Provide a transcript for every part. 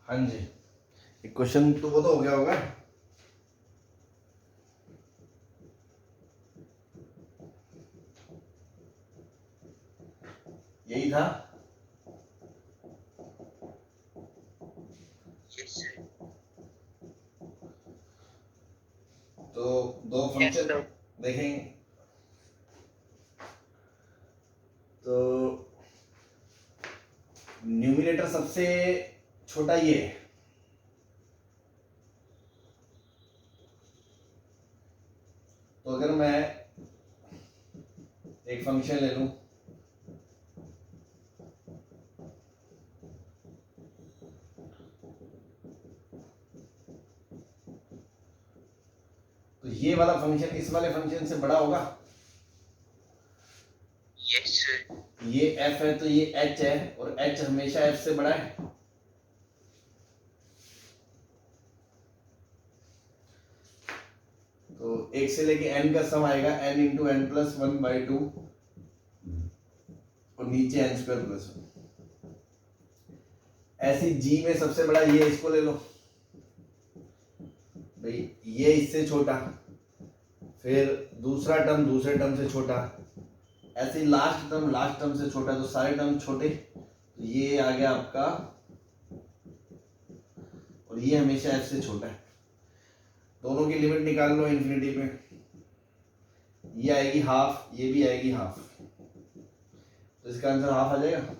हाँ जी, एक क्वेश्चन तो वो तो हो गया होगा। यही था। तो दो फंक्शन देखेंगे। तो न्यूमिनेटर सबसे छोटा ये है, तो अगर मैं एक फंक्शन ले लूं, तो ये वाला फंक्शन इस वाले फंक्शन से बड़ा होगा। ये f है तो ये h है, और h हमेशा f से बड़ा है। तो 1 से लेके n का सम आएगा n इंटू एन प्लस 1/2 और नीचे n स्क्वायर प्लस 1। ऐसी g में सबसे बड़ा ये, इसको ले लो भाई, ये इससे छोटा, फिर दूसरा टर्म दूसरे टर्म से छोटा, ऐसे लास्ट टर्म से छोटा, तो सारे टर्म छोटे। तो ये आ गया आपका, और ये हमेशा f से छोटा है। दोनों की लिमिट निकाल लो इन्फिनिटी पे, ये आएगी हाफ, ये भी आएगी हाफ, तो इसका आंसर हाफ आ जाएगा।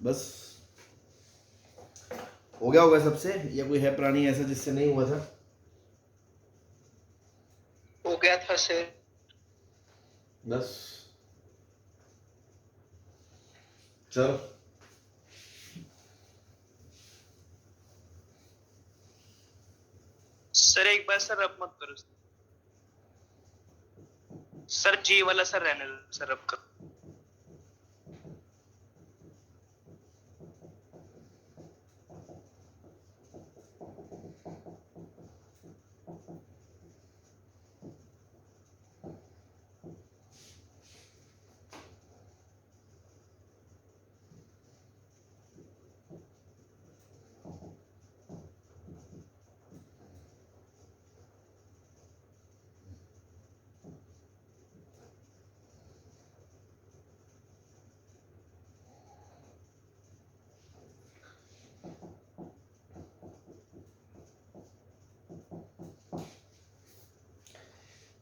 बस हो गया होगा सबसे, या कोई है प्राणी ऐसा जिससे नहीं हुआ था? हो गया था सर। बस चलो, सर एक बार सर अब मत करो सर, जी वाला सर रहने दो सर, अब करो।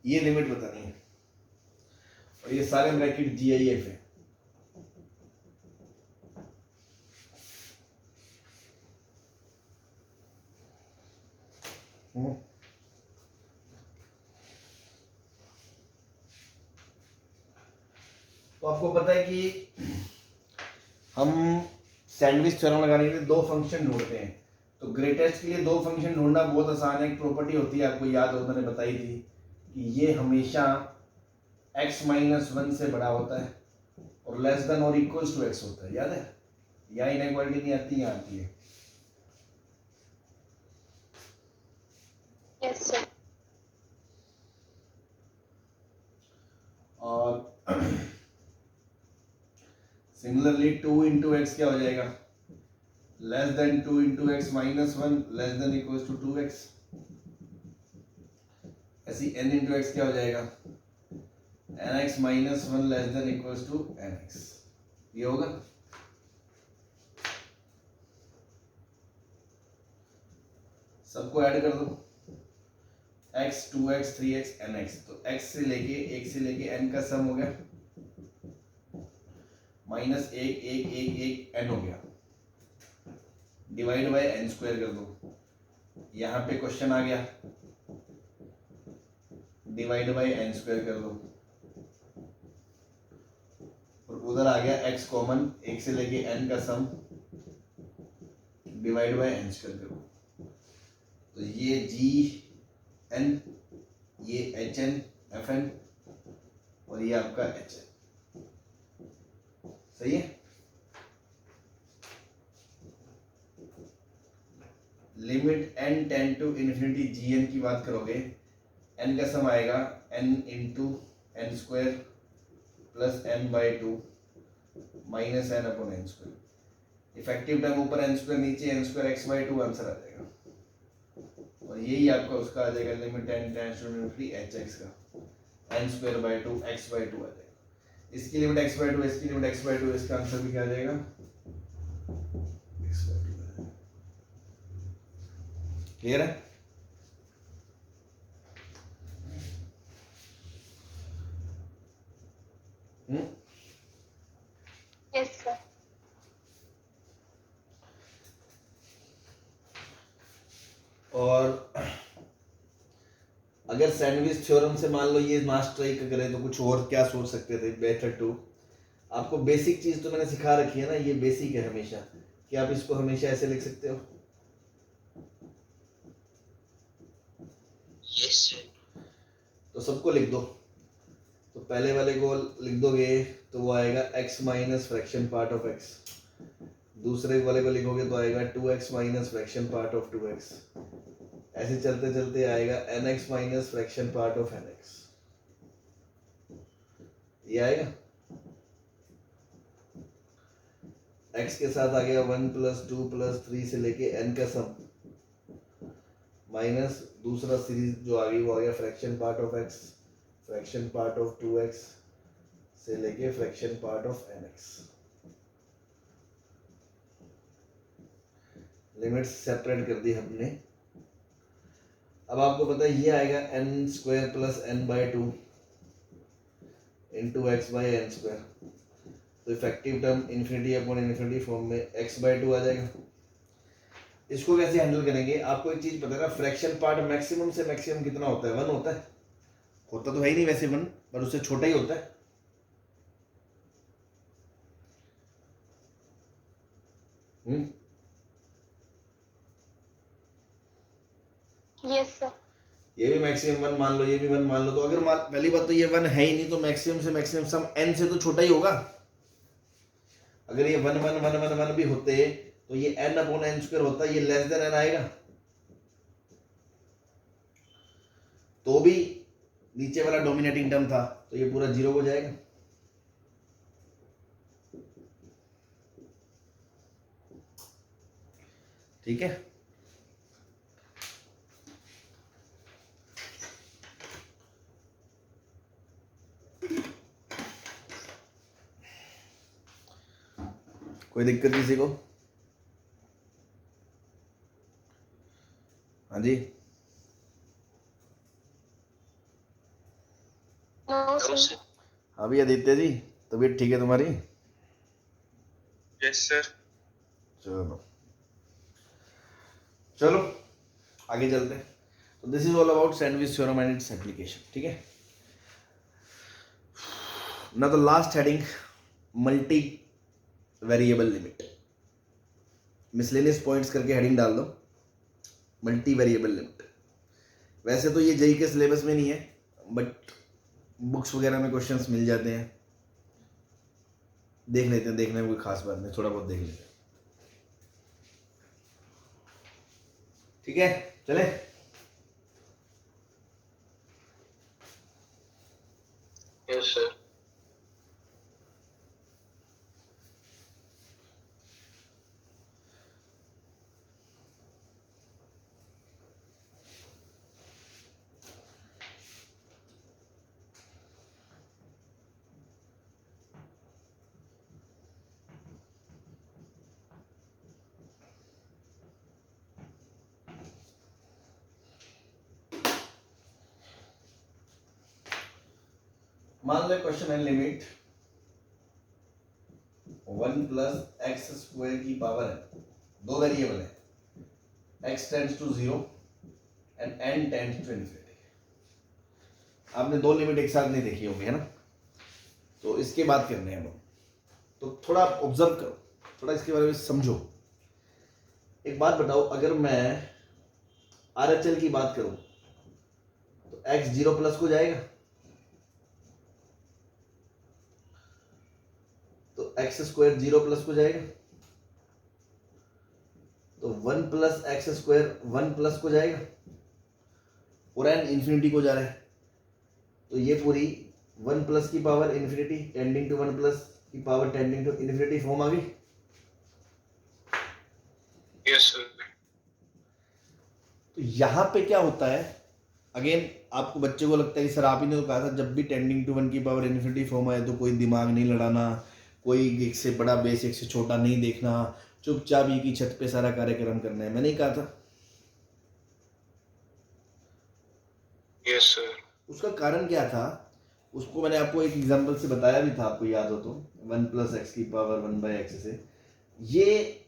ये लिमिट बतानी है, और ये सारे ब्रैकेट जी आई एफ है। तो आपको पता है कि हम सैंडविच थ्योरम लगाने के लिए दो फंक्शन ढूंढते हैं। तो ग्रेटेस्ट के लिए दो फंक्शन ढूंढना बहुत आसान है। एक प्रॉपर्टी होती है, आपको याद हो, मैंने बताई थी कि ये हमेशा x माइनस 1 से बड़ा होता है और लेस देन और इक्वल्स टू x होता है। याद है? यहाँ इनइक्वालिटी नहीं आती, यहाँ आती है। Yes sir. और सिमिलरली 2 इंटू एक्स क्या हो जाएगा? Less than 2 into x minus 1 less than equals to 2x। ऐसी n इंटू एक्स क्या हो जाएगा? nx minus 1 less than equals to nx। ये होगा। सबको ऐड कर दो, x 2x 3x nx। तो x से लेके n का सम हो गया, माइनस 1 1 1 1 n हो गया, डिवाइड बाय n स्क्वायर कर दो। यहाँ पे क्वेश्चन आ गया, डिवाइड बाय n स्क्वायर कर दो, और उधर आ गया x कॉमन, 1 से लेके n का सम, डिवाइड बाय n स्क्वायर करो। तो ये gn, ये hn fn, और ये आपका hn। सही है? Limit n tend to infinity gn की बात करोगे n का सम आएगा n into n square plus n by two minus n upon n square. Effective term ऊपर एन स्क्वायर नीचे n square x by two answer आ जाएगा। और यही आपका उसका आ जाएगा limit n tends to infinity h x का n square by two x by two आ जाएगा। इसकी लिमिट एक्स बाई टू, इसकी लिमिट एक्स बाई टू, इसका आंसर भी क्या आ जाएगा एक्स बाई टू। क्लियर है? Yes sir. और अगर सैंडविच थ्योरम से मान लो ये ना स्ट्राइक करें तो कुछ और क्या सोच सकते थे बेटर टू। आपको बेसिक चीज तो मैंने सिखा रखी है ना, ये बेसिक है हमेशा कि आप इसको हमेशा ऐसे लिख सकते हो। Yes sir. तो सबको लिख दो। तो पहले वाले को लिख दोगे तो वो आएगा x minus fraction part of x। दूसरे वाले को लिखोगे तो आएगा 2x minus fraction part of 2x। ऐसे चलते चलते आएगा nx minus fraction part of nx। ये आएगा। x के साथ आ गया 1 प्लस 2 प्लस 3 से लेके n का सम माइनस दूसरा सीरीज जो आ गई वो आ गया fraction part of x, fraction part of 2x से लेके fraction part of nx। Limits separate कर दी हमने। अब आपको पता है ये आएगा n square plus n by two into x by n square. तो effective term infinity upon infinity form में x बाई टू आ जाएगा। इसको कैसे हैंडल करेंगे? आपको एक चीज पता है ना, फ्रैक्शन पार्ट मैक्सिमम से मैक्सिमम कितना होता है? 1 होता है। होता तो है ही नहीं वैसे 1, पर उससे छोटा ही होता है। Yes sir. ये भी मैक्सिमम 1 मान लो, ये भी 1 मान लो। तो अगर पहली बात तो ये 1 है ही नहीं तो मैक्सिमम से मैक्सिमम सम n से तो छोटा ही होगा। अगर ये 1 1 1 1 1 भी होते तो ये n अपॉन एन स्क्वायर होता, ये लेस देन n आएगा। तो भी नीचे वाला डोमिनेटिंग टर्म था तो ये पूरा 0 हो जाएगा। ठीक है। कोई दिक्कत किसी को? हाँ जी। No sir. अभी आदित्य जी तबीयत ठीक है तुम्हारी? Yes sir. चलो चलो आगे चलते हैं। तो this is all about sandwich theorem and its application. ठीक है ना। तो last heading multi variable limit. Miscellaneous points करके हेडिंग डाल दो मल्टी वेरिएबल लिमिट। वैसे तो ये जेई के सिलेबस में नहीं है बट बुक्स वगैरह में क्वेश्चंस मिल जाते हैं। देख लेते हैं, देखने में कोई खास बात नहीं, थोड़ा बहुत देख लेते हैं। ठीक है चले। Yes sir. मान लो क्वेश्चन है लिमिट 1 प्लस एक्स स्क्वायर की पावर है, दो वेरिएबल है, x tends to 0 and n tends to infinity. आपने दो लिमिट एक साथ नहीं देखी होगी है ना, तो इसके बात करने हैं हम। तो थोड़ा ऑब्जर्व करो, थोड़ा इसके बारे में समझो। एक बात बताओ, अगर मैं RHL की बात करूं तो x 0 प्लस को जाएगा, तो एक्स स्क्वायर 0 प्लस को जाएगा, तो 1 प्लस एक्स स्क्वायर 1 प्लस को जाएगा, और n इन्फिनिटी को जा रहा है, तो ये पूरी 1 प्लस की power infinity tending to 1 plus की power tending to infinity form आ गई। Yes sir. तो यहाँ पे क्या होता है, अगेन आपको बच्चे को लगता है कि सर आप ही ने तो कहा था जब भी टेंडिंग टू 1 की पावर इन्फिनिटी फॉर्म आए तो कोई दिमाग नहीं लड़ाना, कोई एक से बड़ा बेस एक से छोटा नहीं देखना, चुपचाप एक ही छत पे सारा कार्यक्रम करना है। मैंने ही कहा था। Yes sir. उसका कारण क्या था, उसको मैंने आपको एक एग्जांपल से बताया भी था, आपको याद हो तो 1 प्लस एक्स की पावर 1/x से ये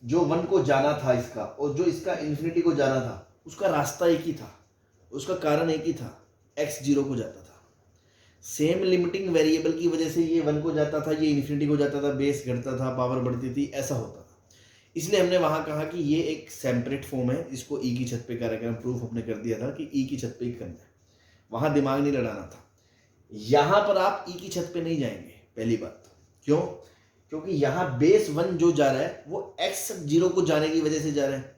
जो 1 को जाना था इसका और जो इसका इन्फिनिटी को जाना था उसका रास्ता एक ही था, उसका कारण एक ही था, x 0 को जाता था। सेम लिमिटिंग वेरिएबल की वजह से ये 1 को जाता था, ये इन्फिनिटी को जाता था, बेस घटता था, पावर बढ़ती थी, ऐसा होता था। इसलिए हमने वहां कहा कि ये एक सेपरेट फॉर्म है, इसको ई की छत पे कार्यक्रम प्रूफ हमने कर दिया था कि ई की छत पे ही करना है, वहां दिमाग नहीं लड़ाना था। यहां पर आप ई की छत पे नहीं जाएंगे, पहली बात। क्यों? क्योंकि यहाँ बेस 1 जो जा रहा है वो x 0 को जाने की वजह से जा रहा है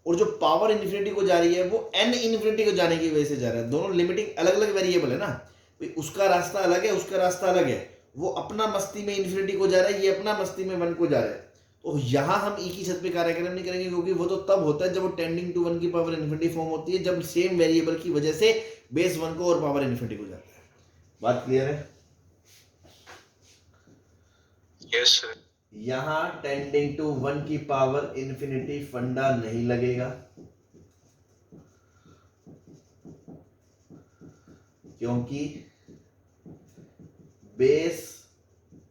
और जो पावर इन्फिनिटी को जा रही है वो n इन्फिनिटी को जाने की वजह से जा रहा है। दोनों लिमिटिंग अलग अलग वेरिएबल है ना, उसका रास्ता अलग है, उसका रास्ता अलग है। वो अपना मस्ती में इन्फिनिटी को जा रहा है, ये अपना मस्ती में 1 को जा रहा है। तो यहाँ हम ई की छत पे कार्यक्रम नहीं करेंगे, क्योंकि वो तो तब होता है जब वो टेंडिंग टू 1 की पावर इन्फिनिटी फॉर्म होती है, जब सेम वेरिएबल की वजह से बेस 1 को और पावर इन्फिनिटी को जाता है। बात क्लियर है? Yes sir. यहां टेंडिंग टू 1 की पावर इन्फिनिटी फंडा नहीं लगेगा, क्योंकि base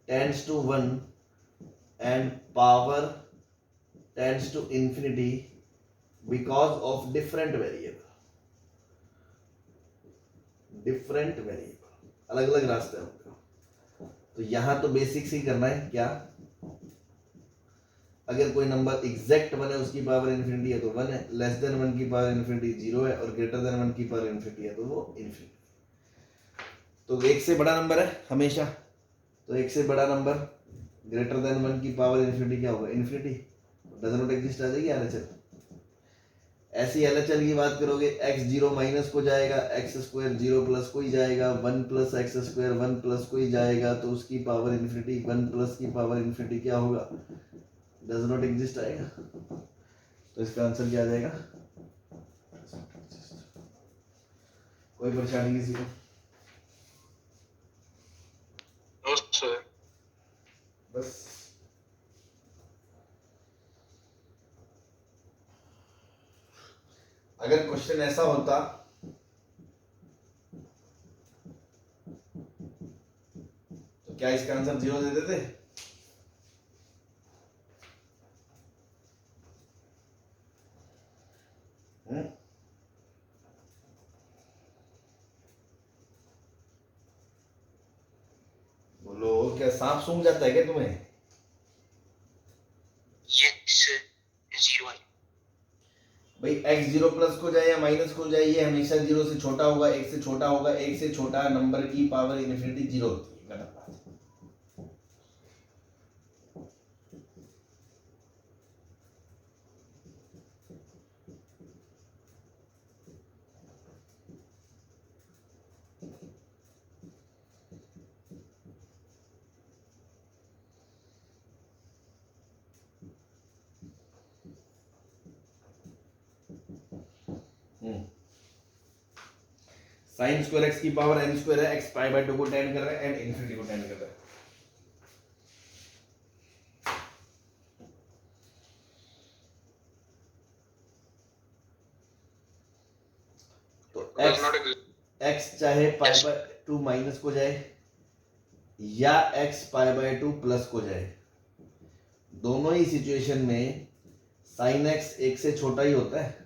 tends to 1 and power tends to infinity because of different variable, अलग अलग रास्ते होते हैं। तो यहां तो बेसिक्स ही करना है। क्या? अगर कोई नंबर एग्जैक्ट 1 है, उसकी पावर इन्फिनिटी है तो 1 है, लेस देन 1 की पावर इन्फिनिटी 0 है, और ग्रेटर देन 1 की पावर इन्फिनिटी है तो वो इन्फिनिटी। तो 1 से बड़ा नंबर है हमेशा, तो 1 से बड़ा नंबर ग्रेटर देन 1 की पावर इन्फिनिटी क्या होगा? इन्फिनिटी। डज नॉट एग्जिस्ट आ जाएगी एलएचएल। ऐसी एलएचएल की बात करोगे, x 0 माइनस को जाएगा, x स्क्वायर 0 प्लस को ही जाएगा, 1 प्लस एक्स स्क्वायर 1 प्लस को ही जाएगा, तो उसकी पावर इन्फिनिटी 1 प्लस की पावर इन्फिनिटी क्या होगा? डज नॉट एग्जिस्ट आएगा। तो इसका आंसर क्या आ जाएगा? कोई परेशानी किसी को? No sir. बस अगर क्वेश्चन ऐसा होता तो क्या इसका आंसर 0 दे देते? बोलो, क्या सांप सूंघ जाता है क्या तुम्हें? Yes sir. भाई x 0 प्लस को जाए या माइनस को जाए, ये हमेशा 0 से छोटा होगा, 1 से छोटा होगा। 1 से छोटा नंबर की पावर इन्फिनिटी 0 होती है। गलत बात। साइन स्क्वायर एक्स की पावर n स्क्वायर है, x पाई बाय 2 को टेंड कर रहा है, n इन्फिनिटी को टेंड कर रहा है। तो x चाहे पाई बाय 2 माइनस को जाए या x पाई बाय 2 प्लस को जाए, दोनों ही सिचुएशन में साइन x 1 से छोटा ही होता है।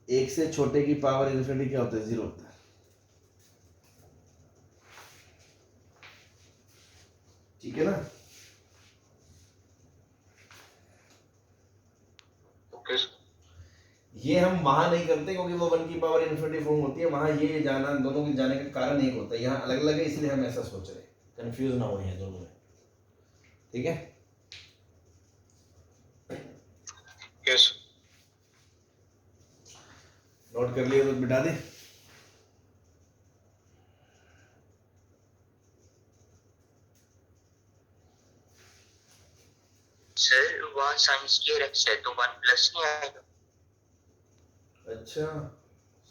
1 से छोटे की पावर इन्फिनिटी क्या होता है? 0 होता है। ठीक है ना? ओके। ये हम वहां नहीं करते क्योंकि वो 1 की पावर इन्फिनिटी फॉर्म होती है, वहां ये जाना, दोनों के जाने का कारण एक होता है। यहाँ अलग अलग है, इसलिए हम ऐसा सोच रहे हैं, कंफ्यूज ना हो यहाँ दोनों में। ठीक है? यस। नोट कर लिया तो बिठा दे। सर वहाँ साइन स्क्वायर एक्स है तो 1 प्लस नहीं आएगा। अच्छा,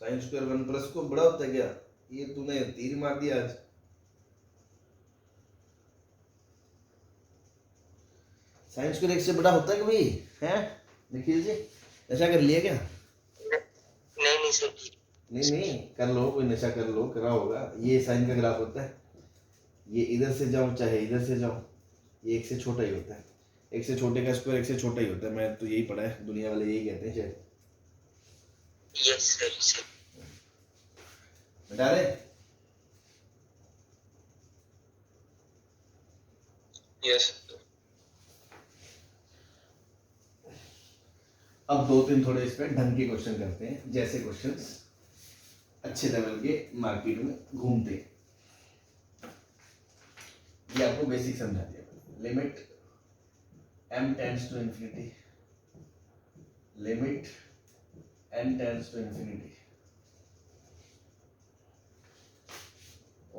साइन स्क्वायर 1 प्लस को बड़ा होता है क्या? ये तूने तीर मार दिया आज। साइन स्क्वायर 1 से बड़ा होता है कभी? हैं निखिल जी, नशा कर लिया क्या? नहीं सर। नहीं नहीं, कर लो, कोई नशा कर लो, करा होगा। ये साइन का ग्राफ होता है, ये इधर से जाओ चाहे इधर से जाओ, ये 1 से छोटा ही होता है। 1 से छोटे का स्क्वायर 1 से छोटा ही होता है। मैं तो यही पढ़ा है, दुनिया वाले यही कहते हैं शायद। Yes sir. बता रहे? यस। अब 2-3 थोड़े इस पे ढंग के क्वेश्चन करते हैं, जैसे क्वेश्चंस अच्छे लेवल के मार्केट में घूमते हैं। ये आपको बेसिक समझा दिया। Limit m tends to infinity, limit n tends to infinity,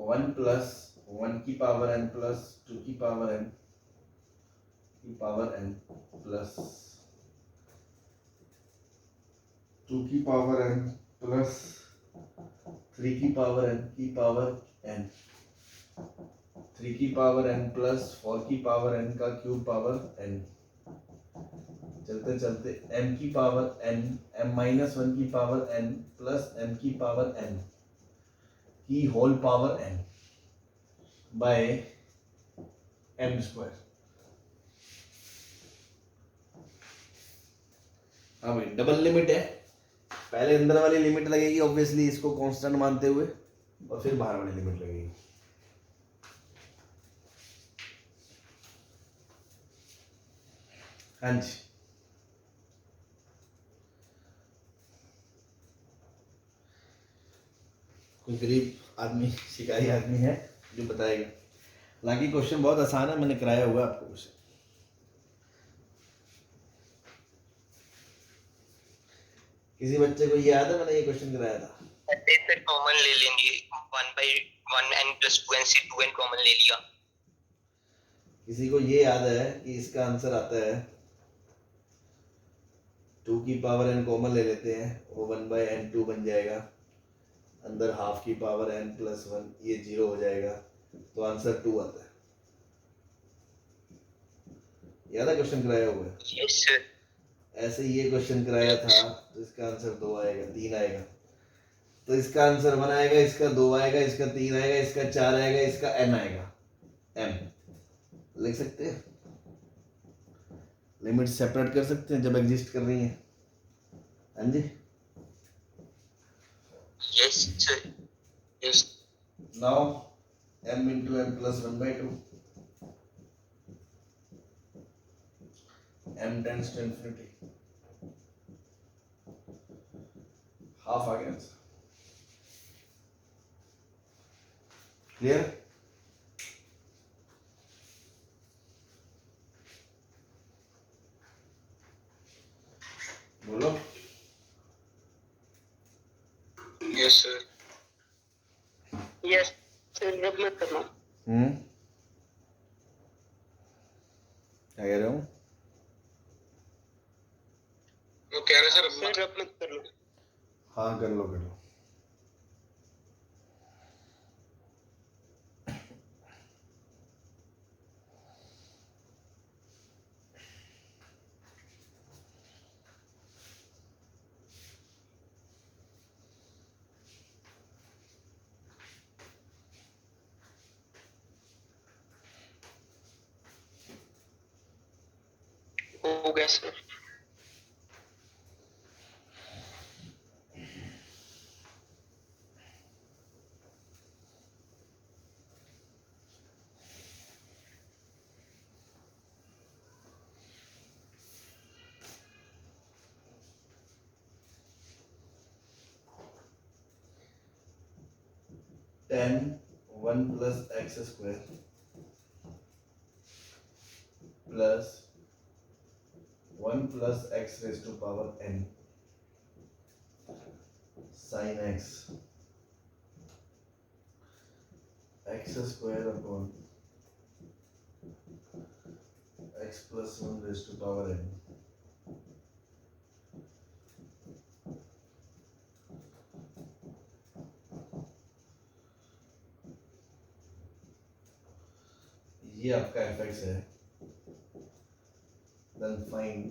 1 plus 1 की पावर n प्लस 2 की पावर n प्लस 2 की पावर n प्लस 3 की पावर n 3 की पावर n प्लस 4 की पावर n का क्यूब पावर n। चलते चलते m की पावर n, m माइनस 1 की पावर n प्लस m की पावर n की whole power n by m square. हाँ भाई, डबल लिमिट है। पहले अंदर वाली लिमिट लगेगी ऑब्वियसली, इसको कांस्टेंट मानते हुए, और फिर बाहर वाली लिमिट लगेगी। हाँ जी, कोई गरीब आदमी, शिकारी आदमी है जो बताएगा। हालांकि क्वेश्चन बहुत आसान है, मैंने कराया हुआ आपको क्वेश्चन। किसी बच्चे को याद है मैंने ये क्वेश्चन कराया था? सर कॉमन ले लेंगे 1/1 n + 2n से 2n कॉमन ले लिया। किसी को ये याद है कि इसका आंसर आता है 2 की पावर n कॉमन ले लेते हैं, वो 1/n2 बन जाएगा, अंदर हाफ की पावर n प्लस 1, ये 0 हो जाएगा, तो आंसर 2 आता है। याद है क्वेश्चन कराया हुआ है? Yes sir. ऐसे ये क्वेश्चन कराया था, तो इसका आंसर 2 आएगा, 3 आएगा। तो इसका आंसर 1 आएगा, इसका 2 आएगा, इसका 3 आएगा, इसका 4 आएगा, इसका n आएगा। m लिख सकते हैं, लिमिट सेपरेट कर सकते हैं जब एग्जिस्ट कर रही है। हाँ जी, yes sir. Yes. Now m into m plus 1/2, m tends to infinity, half आ गया आंसर। क्लियर? बोलो। Yes sir. Yes sir, rub मत करना। क्या कह रहे हो? वो कह रहे सर रब मत करना। हाँ कर लो कर लो। हो गया sir. tan 1 plus x square plus 1 plus x raised to power n sine x square upon x plus 1 raise to power n। ये आपका fx है। देन फाइंड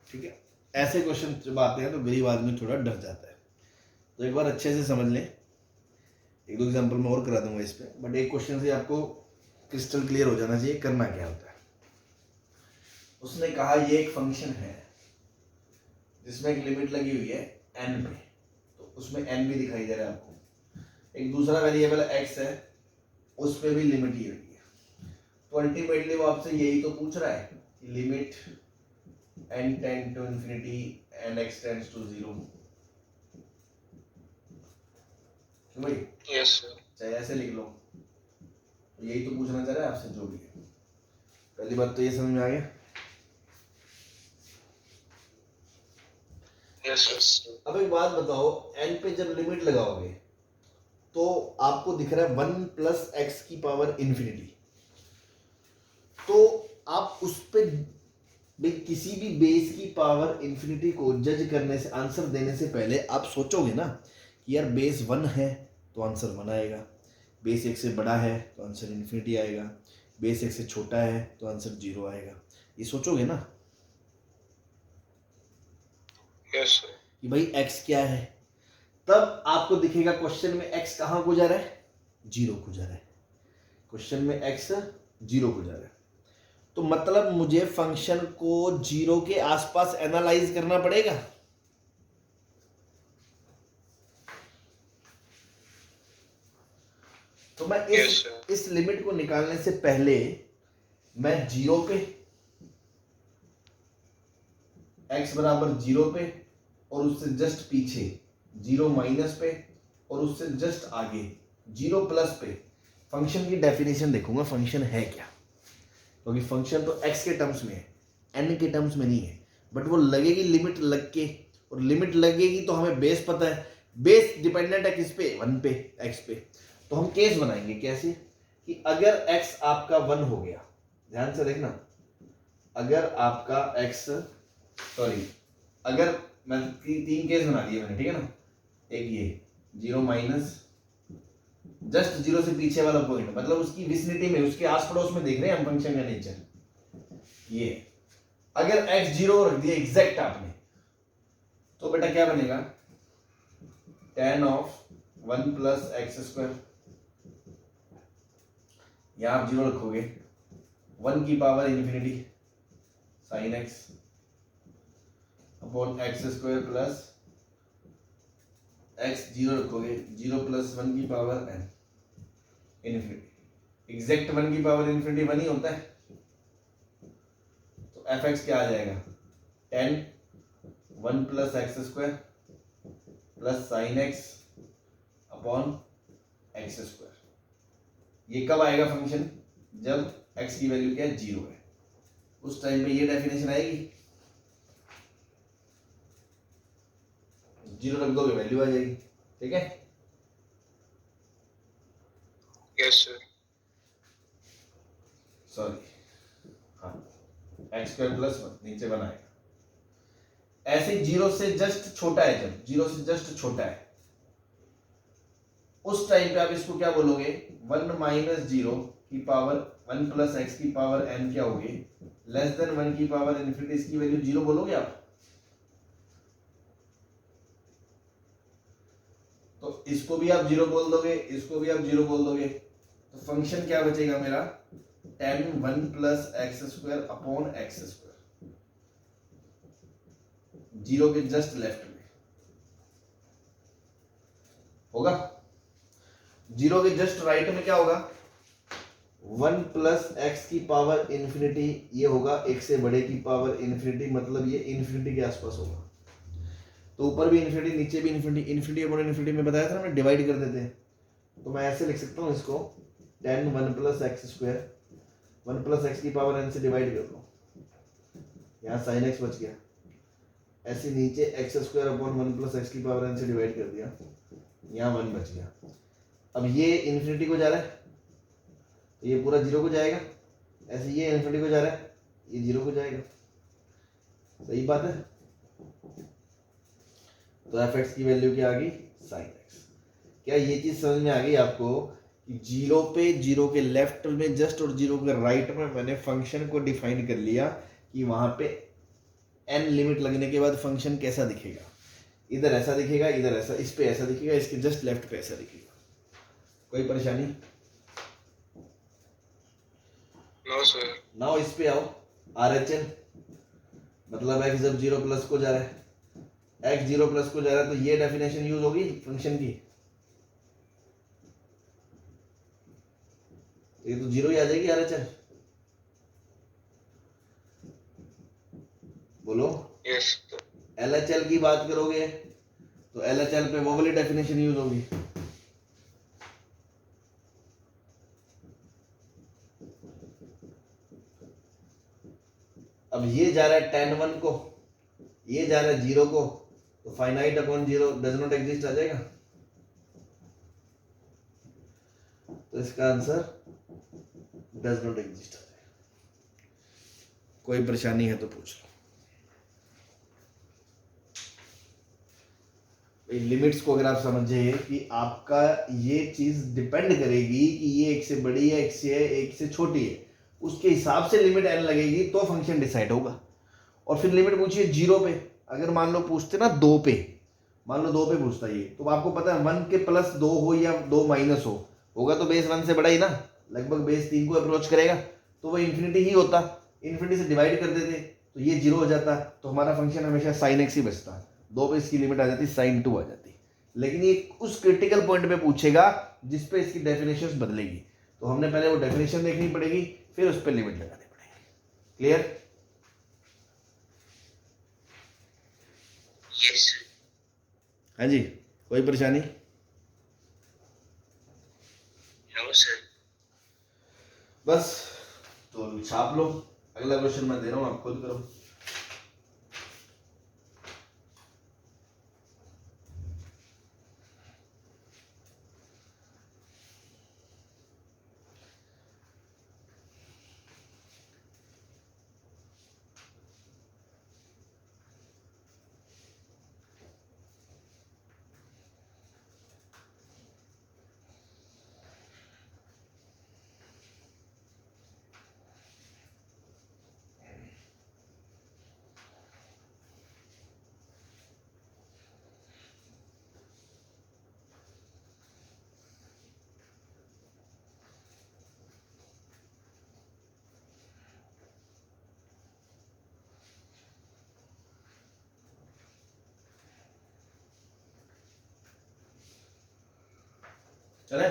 ठीक है। ऐसे क्वेश्चन जब आते हैं तो गरीब आदमी थोड़ा डर जाता है, तो एक बार अच्छे से समझ लें। एक दो एग्जांपल मैं और करा दूंगा इस पे, बट एक क्वेश्चन से आपको क्रिस्टल क्लियर हो जाना चाहिए करना क्या होता है। उसने कहा ये एक फंक्शन है जिसमें एक लिमिट लगी हुई है n पे, तो उसमें n भी दिखाई दे रहा है आपको। एक दूसरा वेरिएबल x है, उस पे भी लिमिट ही लगी है। तो अल्टीमेटली वो आपसे यही तो पूछ रहा है कि limit n tend to infinity and x tends to 0। क्यों भाई? Yes sir. चाहे ऐसे लिख लो, तो यही तो पूछना चाह रहा है आपसे जो भी है। पहली बात तो ये समझ में आ गया। Yes sir. अब एक बात बताओ, n पे जब लिमिट लगाओगे तो आपको दिख रहा है 1 प्लस एक्स की पावर इंफिनिटी, तो आप उस पे किसी भी बेस की पावर इंफिनिटी को जज करने से, आंसर देने से पहले आप सोचोगे ना कि यार बेस 1 है तो आंसर 1 आएगा, बेस 1 से बड़ा है तो आंसर इंफिनिटी आएगा, बेस 1 से छोटा है तो आंसर 0 आएगा। ये सोचोगे ना यस सर। कि भाई x क्या है, तब आपको दिखेगा क्वेश्चन में x कहाँ को जा रहा है, 0 को जा रहा है। क्वेश्चन में x 0 को जा रहा है, तो मतलब मुझे फंक्शन को 0 के आसपास एनालाइज करना पड़ेगा। तो मैं इस लिमिट को निकालने से पहले मैं 0 पे, x बराबर 0 पे, और उससे जस्ट पीछे 0 माइनस पे, और उससे जस्ट आगे 0 प्लस पे फंक्शन की डेफिनेशन देखूंगा, फंक्शन है क्या। क्योंकि फंक्शन तो x के टर्म्स में है, n के टर्म्स में नहीं है, बट वो लगेगी लिमिट लग के, और लिमिट लगेगी तो हमें बेस पता है, बेस डिपेंडेंट है किस पे, 1 पे, x पे। तो हम केस बनाएंगे कैसे कि अगर x आपका 1 हो गया, ध्यान से देखना, अगर आपका x, सॉरी, अगर मैं 3 केस बना दिए मैंने, ठीक है ना। एक ये 0 माइनस, जस्ट 0 से पीछे वाला पॉइंट, मतलब उसकी विसिनिटी में, उसके आस पड़ोस में देख रहे हैं हम फंक्शन का नेचर। ये अगर x 0 रख दिया एग्जैक्ट आपने, तो बेटा क्या बनेगा, tan of 1 plus x square. यहां आप 0 रखोगे, 1 की power infinity sine x upon x square plus x 0 रखोगे, 0 प्लस 1 की पावर n इंफिनिटी। एग्जैक्ट 1 की पावर इंफिनिटी 1 ही होता है, तो fx क्या आ जाएगा, tan 1 plus x square plus sign x upon x square. ये कब आएगा फंक्शन, जब x की वैल्यू क्या है, 0 है। उस टाइम पे ये डेफिनेशन आएगी, 0 रख दोगे वैल्यू आ जाएगी, ठीक है। Yes sir. सॉरी, हाँ, एक्स स्क्वायर प्लस 1 नीचे बनाएगा। ऐसे 0 से जस्ट छोटा है, जब 0 से जस्ट छोटा है उस टाइम पे आप इसको क्या बोलोगे, 1 माइनस 0 की पावर 1 प्लस एक्स की पावर n क्या होगी, लेस देन 1 की पावर इन्फिनिटी, इसकी वैल्यू 0 बोलोगे आप। तो इसको भी आप 0 बोल दोगे, इसको भी आप 0 बोल दोगे, तो फंक्शन क्या बचेगा मेरा, tan 1 plus x square upon x square, 0 के जस्ट लेफ्ट में होगा। 0 के जस्ट राइट में क्या होगा, 1 प्लस एक्स की पावर इंफिनिटी, ये होगा 1 से बड़े की पावर इंफिनिटी, मतलब ये इंफिनिटी के आसपास होगा। तो ऊपर भी इन्फिनिटी नीचे भी इन्फिनिटी, इन्फिनिटी अपॉन इन्फिनिटी में बताया था ना, हमने डिवाइड कर देते हैं। तो मैं ऐसे लिख सकता हूँ इसको, tan 1 plus x square 1 plus x की पावर n से डिवाइड कर दो, यहाँ साइन एक्स बच गया। ऐसे नीचे x square upon 1 plus x की पावर n से डिवाइड कर दिया, यहाँ 1 बच गया। अब ये इन्फिनिटी को जा रहा है तो ये पूरा 0 को जाएगा, ऐसे ये इन्फिनिटी को जा रहा है ये 0 को जाएगा। सही बात है। तो एफ एक्स की वैल्यू क्या आ गई, साइन एक्स। क्या ये चीज समझ में आ गई आपको कि 0 पे 0 के लेफ्ट में जस्ट और 0 के राइट में मैंने फंक्शन को डिफाइन कर लिया कि वहां पे n लिमिट लगने के बाद फंक्शन कैसा दिखेगा। इधर ऐसा दिखेगा, इधर ऐसा, इस पे ऐसा दिखेगा, इसके जस्ट लेफ्ट पे ऐसा दिखेगा। कोई परेशानी? No sir. नाउ इस पे आओ, RHL मतलब x जब 0 प्लस को जा रहा है, x 0 प्लस को जा रहा है तो ये डेफिनेशन यूज होगी फंक्शन की, ये तो 0 ही आ जाएगी RHL। बोलो। यस। LHL की बात करोगे तो LHL पे वो वाली डेफिनेशन यूज होगी। अब ये जा रहा है tan 1 को, ये जा रहा है 0 को, तो finite upon 0 does not exist आ जाएगा। तो इसका आंसर डज नॉट एग्जिस्ट आ जाएगा। कोई परेशानी है तो पूछ लो। लिमिट्स को अगर आप समझे कि आपका ये चीज डिपेंड करेगी कि ये एक से बड़ी है, एक से छोटी है, उसके हिसाब से लिमिट n लगेगी तो फंक्शन डिसाइड होगा। और फिर लिमिट पूछिए 0 पे, अगर मान लो पूछते ना 2 पे, मान लो 2 पे पूछता ये, तो आपको पता है 1 के प्लस 2 हो या 2 माइनस हो, होगा तो बेस 1 से बड़ा ही ना, लगभग बेस 3 को अप्रोच करेगा, तो वो इन्फिनिटी ही होता। इन्फिनिटी से डिवाइड कर देते तो ये 0 हो जाता, तो हमारा फंक्शन हमेशा साइन एक्स ही बचता। 2 पे इसकी लिमिट आ जाती, साइन 2 आ जाती। लेकिन ये उस क्रिटिकल पॉइंट पे पूछेगा जिस पे इसकी डेफिनेशन बदलेगी, तो हमने पहले वो डेफिनेशन देखनी पड़ेगी, फिर उस पर लिमिट लगानी पड़ेगी। क्लियर? यस। हाँ जी, कोई परेशानी? No sir. बस तो छाप लो, अगला क्वेश्चन मैं दे रहा हूं, आप खुद करो। चले?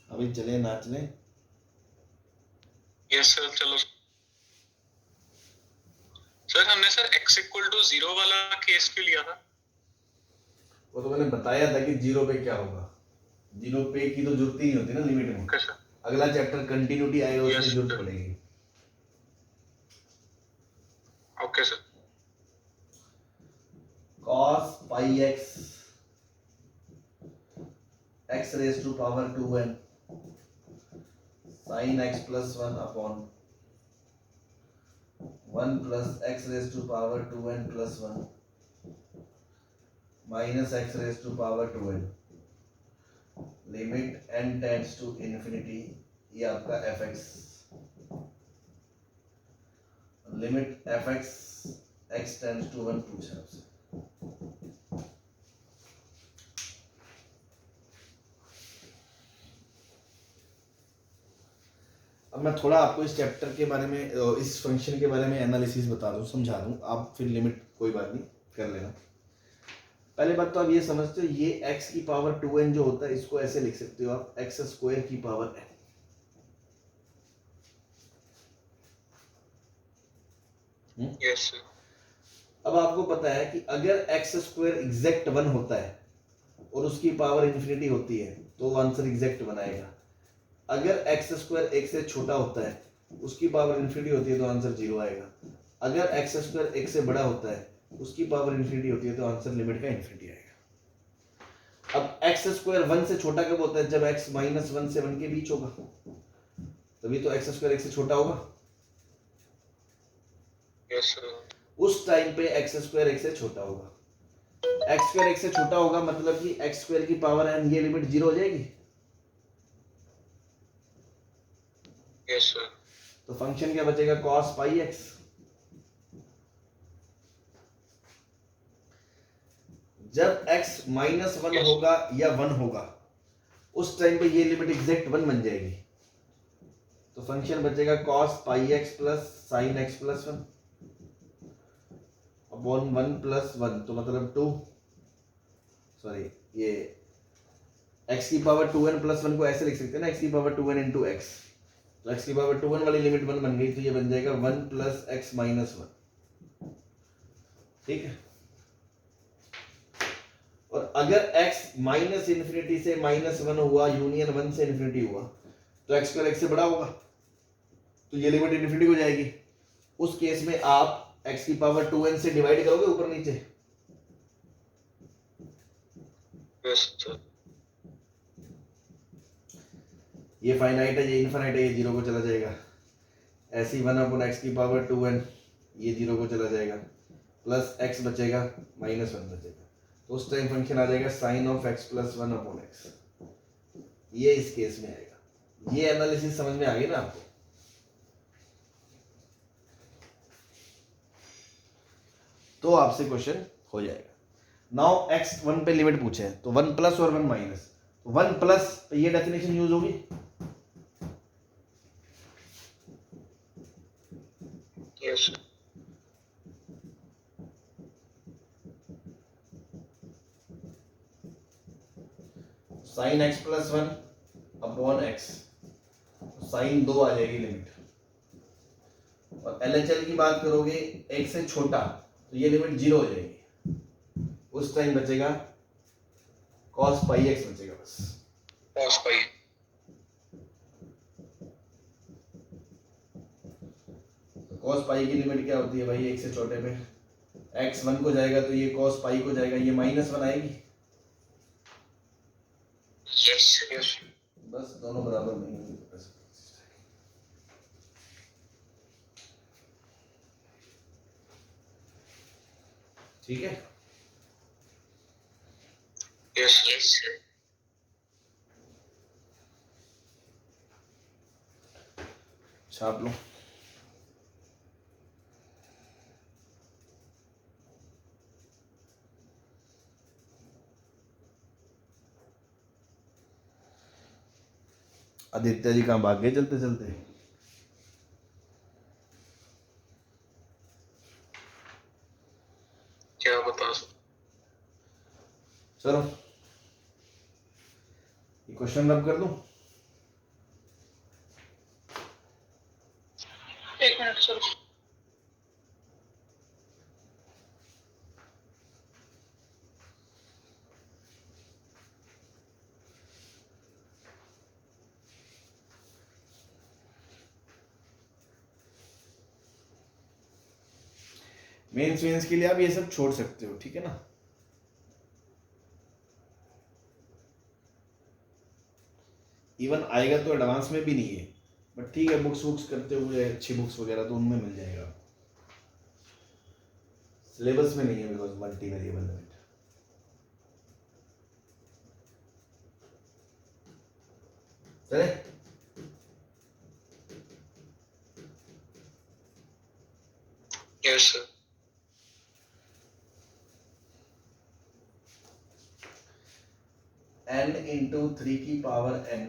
अभी चले ना चले? यस सर, चलो सर। हमने सर x इक्वल टू 0 वाला केस क्यों लिया था? वो तो मैंने बताया था कि 0 पे क्या होगा, 0 पे की तो जरूरत ही नहीं होती ना लिमिट में। Okay sir. अगला चैप्टर कंटिन्यूटी आएगा, उसमें Yes, जरूरत sir. पड़ेगी। Okay sir. cos pi x x raised to power 2n sin x plus 1 upon 1 plus x raised to power 2n plus 1 minus x raised to power 2n limit n tends to infinity। ये आपका fx, limit fx x tends to 1 पूछा आपसे। अब मैं थोड़ा आपको इस chapter के बारे में इस फंक्शन के बारे में एनालिसिस बता दूं, समझा दूं, आप फिर लिमिट कोई बात नहीं कर लेना। पहले बात तो आप ये समझते हो, ये x की पावर 2n जो होता है इसको ऐसे लिख सकते हो आप x स्क्वायर की पावर n। Yes, sir. अब आपको पता है कि अगर x स्क्वायर एग्जैक्ट 1 होता है और उसकी पावर इन्फिनिटी होती है तो आंसर एग्जैक्ट बनाएगा। अगर x स्क्वायर 1 से छोटा होता है, उसकी पावर इन्फिनिटी होती है तो आंसर 0 आएगा। अगर x स्क्वायर 1 से बड़ा होता है, उसकी पावर इन्फिनिटी होती है तो आंसर लिमिट का इन्फिनिटी आएगा। अब x स्क्वायर 1 से छोटा कब होता है? जब x माइनस 1 से 1 के बीच होगा, तभी तो x स्क्वायर 1 से छोटा होगा। Yes, sir. उस टाइम पे x स्क्वायर 1 से छोटा होगा। x स्क्वायर 1 से छोटा होगा मतलब कि x स्क्वायर की पावर n, ये लिमिट 0 हो जाएगी। Yes, sir. तो फंक्शन क्या बचेगा? cos पाई x। जब x माइनस 1 Yes. होगा या 1 होगा, उस टाइम पे ये लिमिट एग्जैक्ट 1 बन जाएगी। तो फंक्शन बचेगा cos पाई x plus sign x plus 1 upon 1 plus 1, तो मतलब 2, सॉरी ये x की पावर 2n प्लस 1 को ऐसे लिख सकते हैं ना, x की पावर 2n इंटू x। तो x की पावर 2n वाली लिमिट 1 बन गई, तो ये बन जाएगा 1 प्लस x माइनस 1। ठीक है। और अगर x माइनस इन्फिनिटी से माइनस 1 हुआ, यूनियन 1 से इन्फिनिटी हुआ, तो x स्क्वायर x से बड़ा होगा, तो ये लिमिट इन्फिनिटी हो जाएगी। उस केस में आप x की पावर 2n से डिवाइड करोगे ऊपर नीचे। Yes, sir. ये फाइनाइट है, ये इनफाइनाइट है, ये 0 को चला जाएगा। ऐसी 1 अपॉन x की पावर 2n, ये 0 को चला जाएगा, प्लस x बचेगा, माइनस 1 बचेगा। तो उस टाइम फंक्शन आ जाएगा sine of x plus 1 upon x। ये इस केस में आएगा। ये एनालिसिस समझ में आ गई ना आपको? तो आपसे क्वेश्चन हो जाएगा। नाउ x 1 पे लिमिट पूछे है, तो 1 प्लस और 1 माइनस, तो 1 प्लस पे ये डेफिनेशन यूज होगी। Yes, sir. Sine x plus 1 upon x, sine 2 आ जाएगी लिमिट। और LHL की बात करोगे 1 से छोटा, तो ये लिमिट 0 हो जाएगी। उस टाइम बचेगा cos पाई x बचेगा बस। Cos pi. तो cos पाई की लिमिट क्या होती है भाई? 1 से छोटे पे x 1 को जाएगा तो ये cos पाई को जाएगा, ये माइनस 1 आएगी। Yes, yes. बस दोनों बराबर नहीं होंगे। ठीक है। Yes, Yes, sir. छाप लो। आदित्य जी कहाँ भाग गए चलते चलते? क्या बता? चलो ये क्वेश्चन रब कर दूं। एक मिनट सर। मेंस वेंस के लिए आप ये सब छोड़ सकते हो, ठीक है ना? इवन आएगा तो एडवांस में भी नहीं है, बट ठीक है, बुक्स बुक्स करते हुए अच्छी बुक्स वगैरह तो उनमें मिल जाएगा। सिलेबस में नहीं है बिकॉज मल्टी वेरिएबल लिमिट। चले Yes, sir. n इंटू 3 की पावर n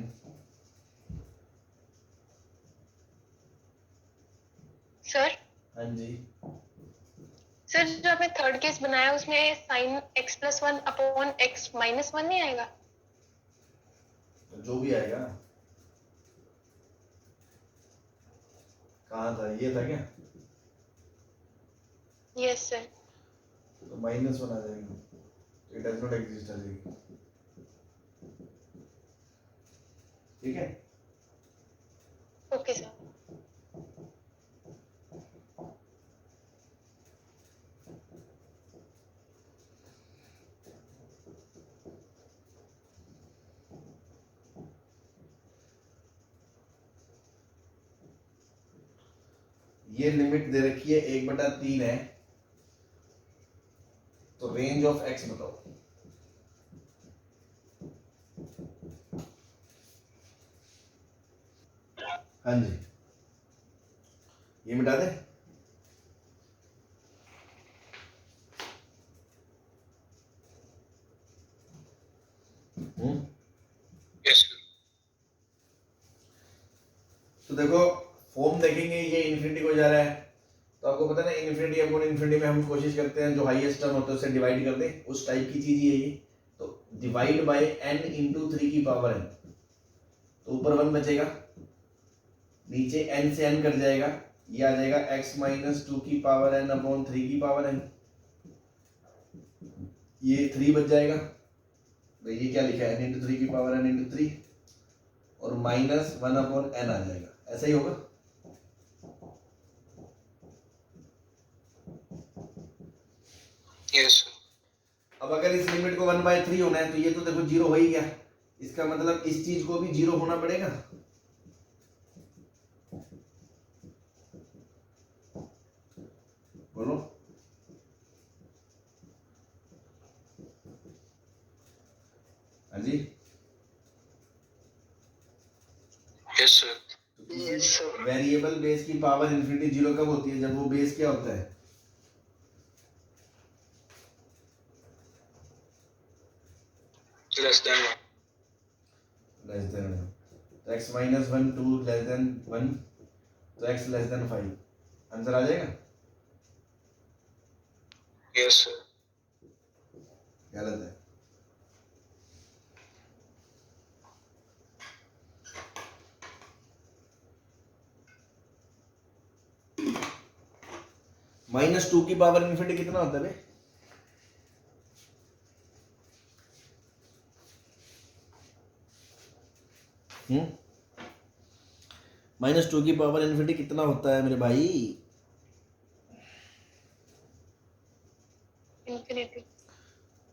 हाँ जी, सर जो आपने थर्ड केस बनाया उसमें साइन x+1 अपॉन x -1 नहीं आएगा? तो जो भी आएगा। कहाँ था, ये था क्या? Yes sir. तो -1 आ जाएगा, इट डज नॉट एग्जिस्ट आ जाएगी। ठीक है, ओके सर। ये लिमिट दे रखी है 1/3 है, तो रेंज ऑफ x बताओ। हाँ जी, ये मिटा दे। Yes, sir. तो देखो फॉर्म देखेंगे, ये इन्फिनिटी को जा रहा है, तो आपको पता है ना इन्फिनिटी अपॉन इन्फिनिटी में हम कोशिश करते हैं जो हाईएस्ट टर्म होता है उससे डिवाइड कर दें, उस टाइप की चीज ही है ये। तो डिवाइड बाय n इंटू 3 की पावर n, तो ऊपर 1 बचेगा, नीचे n से n कट जाएगा, ये आ जाएगा x माइनस 2 की पावर n अपॉन 3 की पावर n, ये 3 बच जाएगा, तो ये क्या लिखा है n इंटू 3 की पावर n इंटू 3, और -1 अपॉन n आ जाएगा, ऐसा ही होगा। Yes, sir. अब अगर इस लिमिट को 1/3 होना है तो ये तो देखो 0 हो ही गया, इसका मतलब इस चीज को भी 0 होना पड़ेगा। बोलो, हाँ जी। Yes, sir. वेरिएबल बेस की पावर इन्फिनिटी 0 कब होती है? जब वो बेस क्या होता है? Less than 1. लेस देन 1, तो x माइनस 1 2 लेस देन 1, तो x लेस देन 5, आंसर आ जाएगा। Yes, sir. गलत है, -2 की पावर इन्फिनिटी कितना होता है बे? -2 की पावर इन्फिनिटी कितना होता है मेरे भाई? इन्फिनिटी।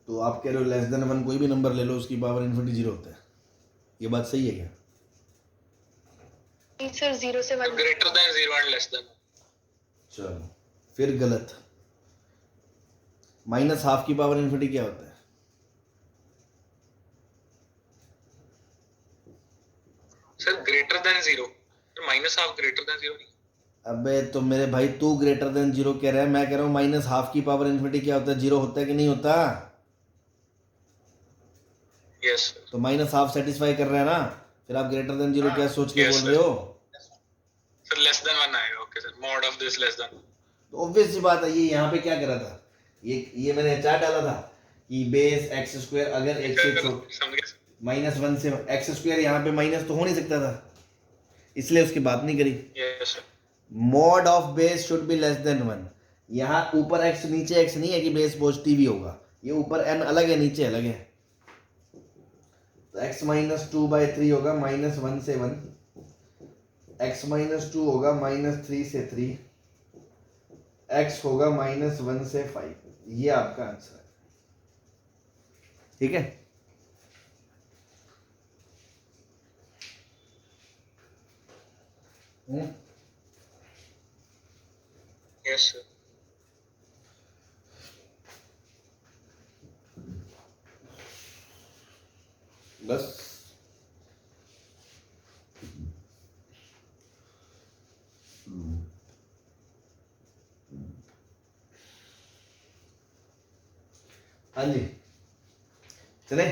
तो आप कह रहे हो लेस देन 1 कोई भी नंबर ले लो उसकी पावर इन्फिनिटी 0 होता है, ये बात सही है क्या? सर 0 से 1 Greater than 0 and less than 1. चलो फिर गलत, -12 की पावर इन्फिनिटी क्या होता है? Sir, greater than 0. Sir, minus half greater than 0. अबे तो मेरे भाई तू ग्रेटर देन 0 कह रहा है, मैं कह रहा हूँ -12 की पावर इन्फिनिटी क्या होता है? 0 होता है कि नहीं होता? Yes, sir. तो -12 सेटिस्फाई कर रहा है ना, फिर आप ग्रेटर देन 0 क्या सोच के Yes, बोल रहे हो? Sir, less than 1 आएगा. Okay, sir. Mod of this less than 1. तो ऑब्वियस सी बात है, ये यहाँ पे क्या करा था, ये मैंने चार्ट डाला था कि बेस एक्स स्क्वायर अगर एक से समझ गए, sir? -1 से एक्स स्क्वायर, यहाँ पे माइनस तो हो नहीं सकता था, इसलिए उसकी बात नहीं करी। Yes, sir. Mod of base should be less than 1, यहाँ ऊपर x नीचे x नहीं है कि बेस पॉजिटिव ही होगा, ये ऊपर n अलग है नीचे अलग है, तो x माइनस 2/3 होगा -1 से 1, x माइनस 2 होगा -3 से 3, x होगा -1 से 5, ये आपका आंसर है। ठीक है, Yes, sir. बस हाँ जी, चले।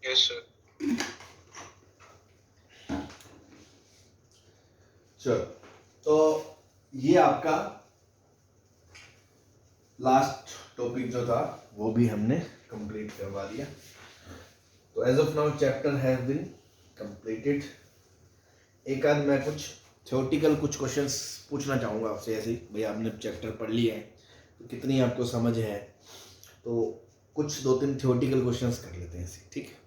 Yes, sir. चलो ये आपका लास्ट टॉपिक जो था वो भी हमने कंप्लीट करवा दिया। तो as of now chapter has been completed. एक आध मैं कुछ थ्योरेटिकल कुछ क्वेश्चंस पूछना चाहूँगा आपसे, ऐसे ही भाई आपने चैप्टर पढ़ लिया है तो कितनी आपको समझ है, तो कुछ 2-3 थ्योरेटिकल क्वेश्चंस कर लेते हैं ऐसे, ठीक है।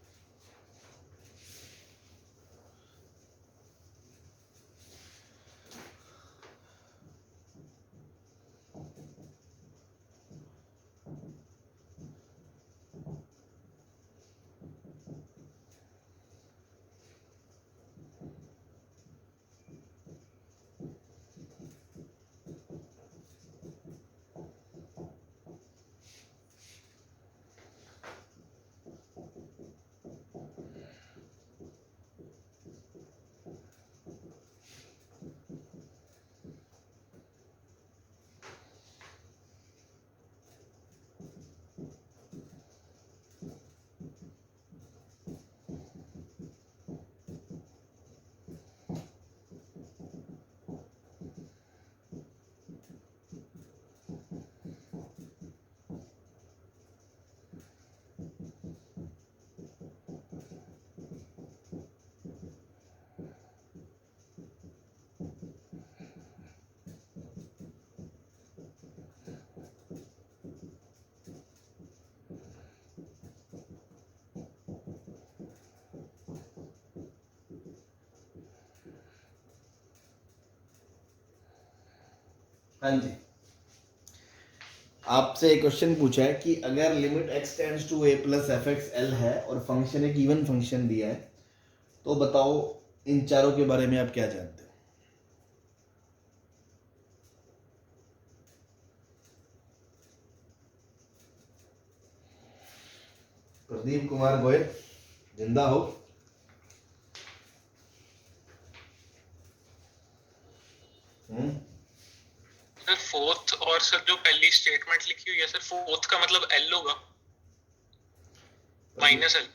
हाँ जी, आपसे एक क्वेश्चन पूछा है कि अगर limit x tends to a plus f x l है और फंक्शन एक इवन फंक्शन दिया है, तो बताओ इन चारों के बारे में आप क्या जानते हो। प्रदीप कुमार गोयल जिंदा हो? सर फोर्थ और सर जो पहली स्टेटमेंट लिखी हुई है सर, फोर्थ का मतलब एल होगा, माइनस एल।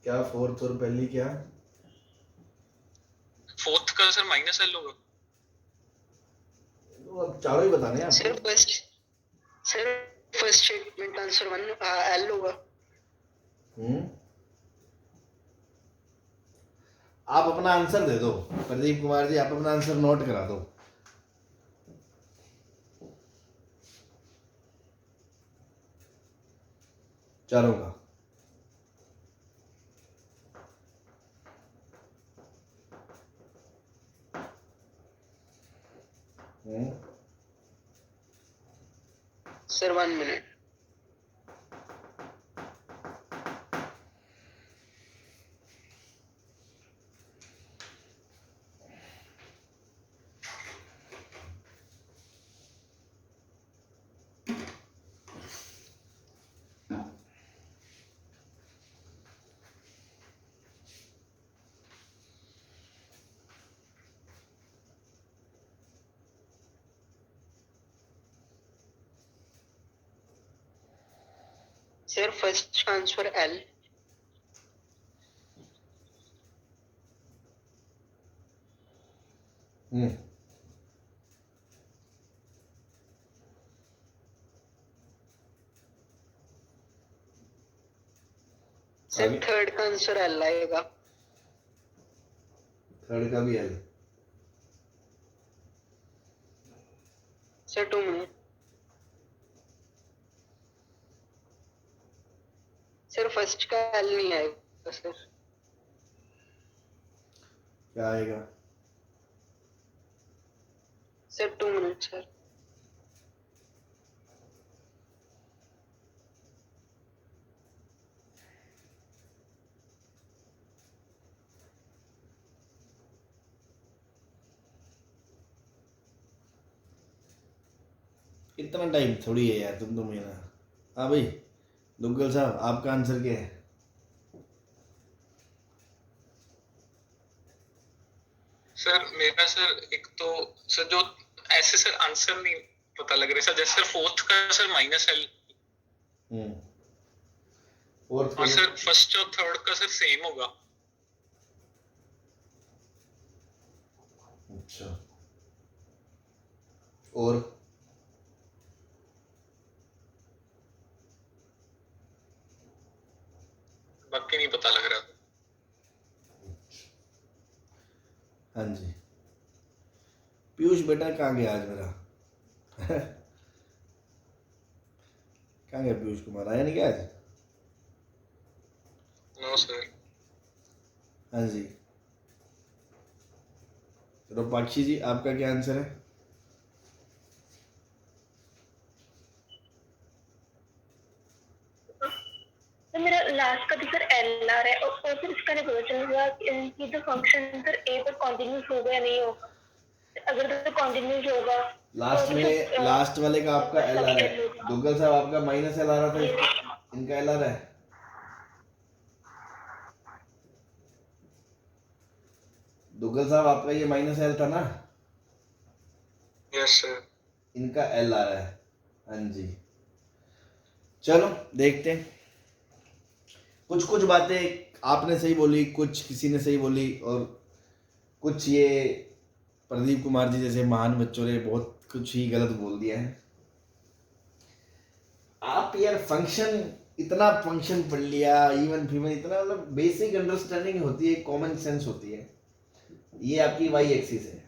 क्या फोर्थ और पहली क्या? फोर्थ का सर माइनस एल होगा। तो अब चारों ही बताने हैं सर आपको। फर्स्ट स्टेटमेंट आंसर 1 एल होगा। आप अपना आंसर दे दो प्रदीप कुमार जी, आप अपना आंसर नोट करा दो। चारों का sir 1 minute. Sir first answer L. Sir third का आंसर एल आएगा। थर्ड का भी L. Sir 2 minute. Sir first का एल नहीं आएगा सर। क्या आएगा? Sir 2 minute sir. इतना टाइम थोड़ी है यार, तुम तो मेरा। हाँ भाई दुग्गल साहब, आपका आंसर क्या है? सर मेरा सर एक तो सर जो ऐसे सर आंसर नहीं पता लग रहा सर, जैसे सर फोर्थ का सर माइनस एल फोर्थ और सर फर्स्ट और थर्ड का सर सेम होगा। अच्छा, और बाकी नहीं पता लग रहा। हाँ जी, पीयूष बेटा कहाँ गया आज मेरा? कहाँ गया पीयूष कुमार, आया नहीं क्या आज? No sir. हाँ जी, चलो पाक्षी जी आपका क्या आंसर है? तो मेरा लास्ट का तो सर एल आ रहा है और फिर इसका नहीं पता चल रहा कि जो फंक्शन सर ए पर कॉन्टिन्यूस होगा या नहीं होगा। अगर तो कॉन्टिन्यूस होगा लास्ट में लास्ट वाले का आपका एल आ रहा है, दुग्गल साहब आपका माइनस एल आ रहा था, इनका एल आ रहा है। दुग्गल साहब आपका ये माइनस एल था ना, यस सर। इनका एल आ रहा है। हाँ जी, चलो देखते हैं। कुछ कुछ बातें आपने सही बोली, कुछ किसी ने सही बोली, और कुछ ये प्रदीप कुमार जी जैसे महान बच्चों ने बहुत कुछ ही गलत बोल दिया है। आप यार फंक्शन, इतना फंक्शन पढ़ लिया, इवन फीवन इतना, मतलब बेसिक अंडरस्टैंडिंग होती है, कॉमन सेंस होती है। ये आपकी वाई एक्सिस है,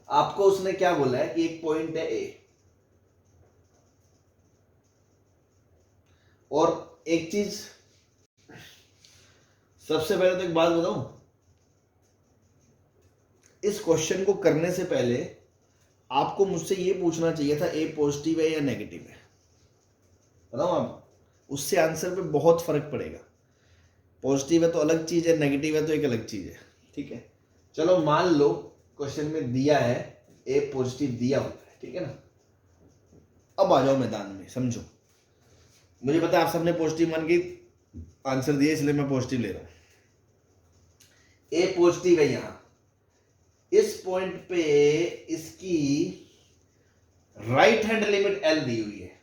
आपको उसने क्या बोला है कि एक पॉइंट है ए, और एक चीज सबसे पहले तो एक बात बताऊं, इस क्वेश्चन को करने से पहले आपको मुझसे ये पूछना चाहिए था ए पॉजिटिव है या नेगेटिव है। बताऊं आप, उससे आंसर पे बहुत फर्क पड़ेगा। पॉजिटिव है तो अलग चीज है, नेगेटिव है तो एक अलग चीज है। ठीक है, चलो मान लो क्वेश्चन में दिया है ए पॉजिटिव दिया हुआ है, ठीक है ना। अब आ जाओ मैदान में, समझो। मुझे पता है आप सबने पॉजिटिव मान के आंसर दिया, इसलिए मैं पॉजिटिव ले रहा हूं। ए पॉजिटिव है, यहां इस पॉइंट पे इसकी राइट हैंड लिमिट एल दी हुई है,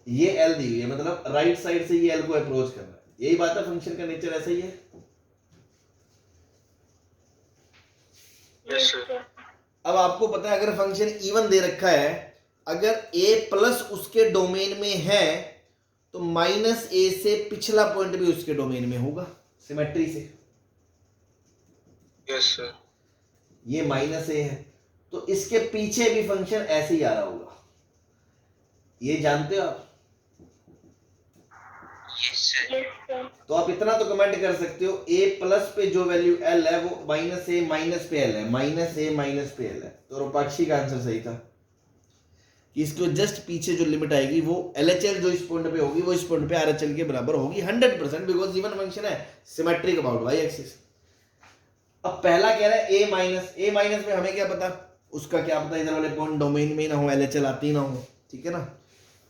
ये एल दी हुई है, मतलब राइट साइड से ये एल को अप्रोच कर रहा है। यही बात है, फंक्शन का नेचर ऐसा ही है। Yes sir. अब आपको पता है अगर फंक्शन इवन दे रखा है, अगर a प्लस उसके डोमेन में है तो माइनस ए से पिछला पॉइंट भी उसके डोमेन में होगा, सिमेट्री से। Yes sir. ये माइनस ए है तो इसके पीछे भी फंक्शन ऐसे ही आ रहा होगा, ये जानते हो आप। Yes, sir. Yes sir. तो आप इतना तो कमेंट कर सकते हो, a प्लस पे जो वैल्यू l है वो माइनस ए माइनस पे l है, माइनस ए माइनस पे l है। तो रूपाक्षी का आंसर सही था कि इसको जस्ट पीछे जो लिमिट आएगी वो LHL जो इस पॉइंट पे होगी वो इस पॉइंट पे RHL के बराबर होगी 100%, बिकॉज इवन फंक्शन है, सिमेट्रिक अबाउट वाई एक्सिस। अब पहला कह रहा है a माइनस में हमें क्या पता, उसका क्या पता इधर वाले पॉइंट डोमेन में ना हो, LHL आती ना हो, ठीक है ना।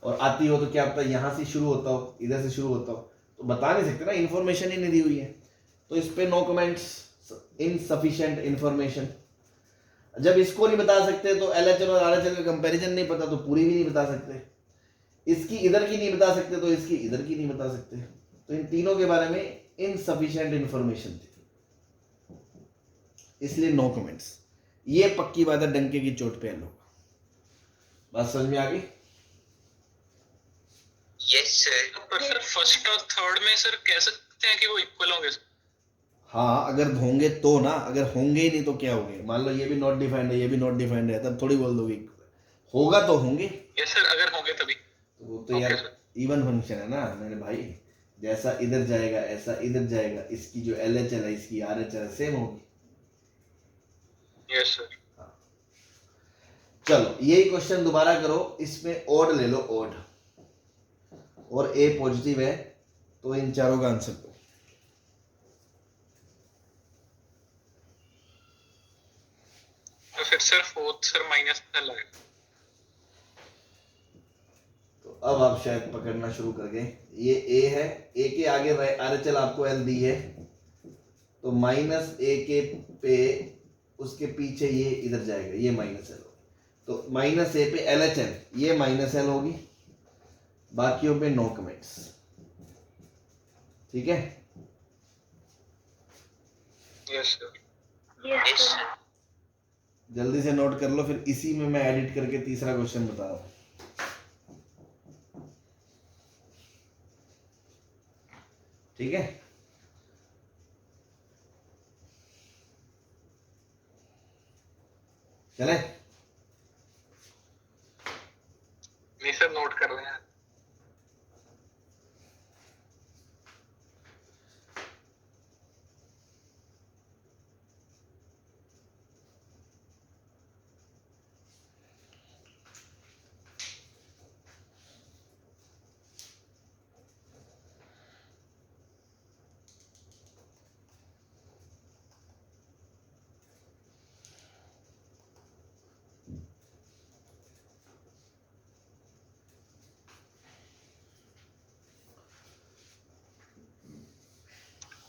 और आती हो तो क्या पता यहां से शुरू होता हो, इधर से शुरू होता हो, तो बता नहीं सकते ना, इन्फॉर्मेशन ही नहीं दी हुई है। तो इस पे नो कमेंट्स, इनसफिशिएंट इन्फॉर्मेशन। जब इसको नहीं बता सकते तो LHL और RHL का कंपैरिजन नहीं पता तो पूरी भी नहीं बता सकते। इसकी इधर की नहीं बता सकते तो इसकी इधर की नहीं बता सकते। तो इन तीनों के बारे में इनसफिशिएंट इन्फॉर्मेशन थी, इसलिए नो कमेंट्स। ये पक्की बात है, डंके की चोट पे एल होगा। बात समझ में आ गई? Yes, sir. पर सर फर्स्ट और थर्ड में सर कह सकते हैं कि वो इक्वल होंगे। हाँ, अगर होंगे तो ना, अगर होंगे ही नहीं तो क्या होंगे। मान लो ये भी नॉट डिफाइंड है, ये भी नॉट डिफाइंड है, तब थोड़ी बोल दोगे होगा तो होंगे। यस सर, अगर होंगे तभी। तो वो तो यार इवन फंक्शन है ना मेरे भाई, जैसा इधर जाएगा ऐसा इधर जाएगा, इसकी जो LHL है इसकी RHL सेम होगी। Yes sir. चलो यही क्वेश्चन दोबारा करो, इसमें ओड ले लो, ओड, और ए पॉजिटिव है तो इन चारों का आंसर दो। तो फिर sir fourth sir minus L आएगा। तो अब आप शायद पकड़ना शुरू कर गए। ये ए है, ए के आगे RHL आपको एल दी है, तो माइनस ए के पे उसके पीछे ये इधर जाएगा, ये माइनस एल होगी। तो माइनस ए पे LHL, ये माइनस एल होगी, बाकियों पे नो कमेंट्स। ठीक है, yes sir. Yes Yes, sir. sir. जल्दी से नोट कर लो, फिर इसी में मैं एडिट करके तीसरा क्वेश्चन बता रहा हूँ। ठीक है, चले। नहीं सर, नोट कर रहे हैं।